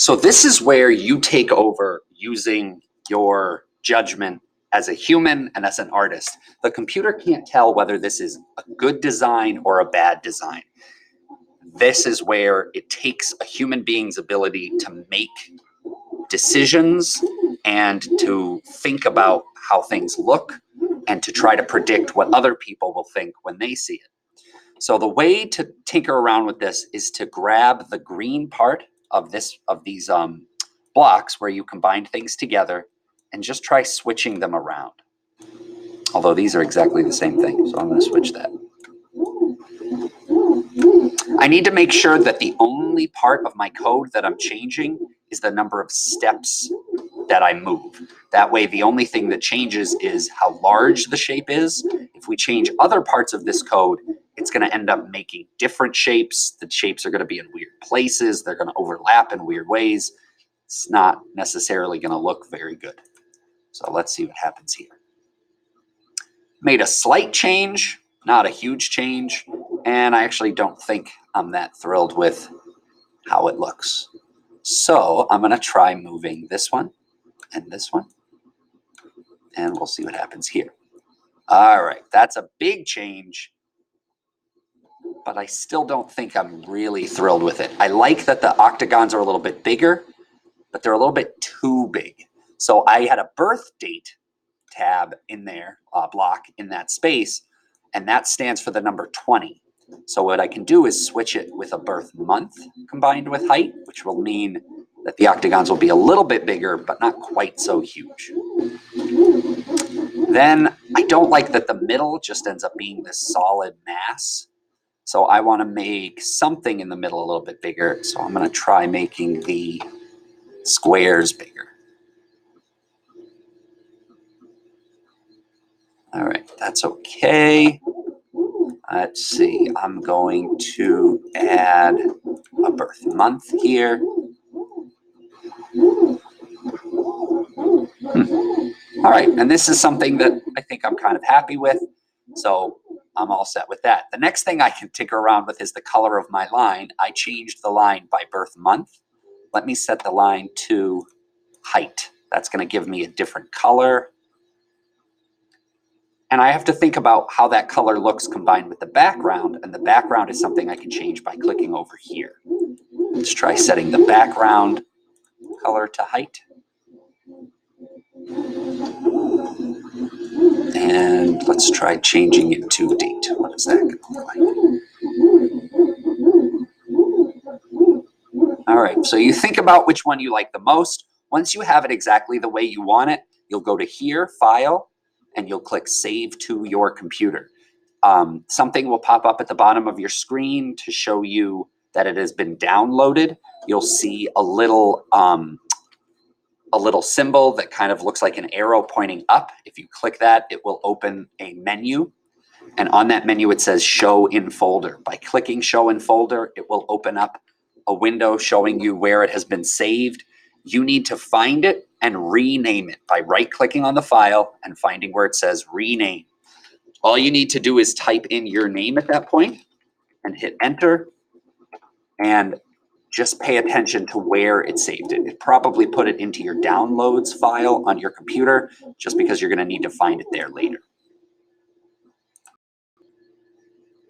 So this is where you take over using your judgment as a human and as an artist. The computer can't tell whether this is a good design or a bad design. This is where it takes a human being's ability to make decisions and to think about how things look and to try to predict what other people will think when they see it. So the way to tinker around with this is to grab the green part of these blocks where you combine things together and just try switching them around. Although these are exactly the same thing, so I'm going to switch that. I need to make sure that the only part of my code that I'm changing is the number of steps that I move. That way, the only thing that changes is how large the shape is. If we change other parts of this code, it's going to end up making different shapes. The shapes are going to be in weird places. They're going to overlap in weird ways. It's not necessarily going to look very good. So let's see what happens here. Made a slight change, not a huge change, and I actually don't think I'm that thrilled with how it looks. So I'm going to try moving this one and this one, and we'll see what happens here. All right, that's a big change, but I still don't think I'm really thrilled with it. I like that the octagons are a little bit bigger, but they're a little bit too big. So I had a birth date tab in there, block in that space, and that stands for the number 20. So what I can do is switch it with a birth month combined with height, which will mean that the octagons will be a little bit bigger, but not quite so huge. Then I don't like that the middle just ends up being this solid mass. So I want to make something in the middle a little bit bigger. So I'm going to try making the squares bigger. All right, that's okay. Let's see, I'm going to add a birth month here. All right, and this is something that I think I'm kind of happy with, so I'm all set with that. The next thing I can tinker around with is the color of my line. I changed the line by birth month. Let me set the line to height. That's going to give me a different color. And I have to think about how that color looks combined with the background, and the background is something I can change by clicking over here. Let's try setting the background color to height. And let's try changing it to date. What is that going to look like? All right, so you think about which one you like the most. Once you have it exactly the way you want it, you'll go to here, File, and you'll click Save to your computer. Something will pop up at the bottom of your screen to show you that it has been downloaded. You'll see a little symbol that kind of looks like an arrow pointing up. If you click that, it will open a menu. And on that menu, it says Show in Folder. By clicking Show in Folder, it will open up a window showing you where it has been saved. You need to find it and rename it by right-clicking on the file and finding where it says Rename. All you need to do is type in your name at that point and hit Enter, and just pay attention to where it saved it. It probably put it into your downloads file on your computer, just because you're going to need to find it there later.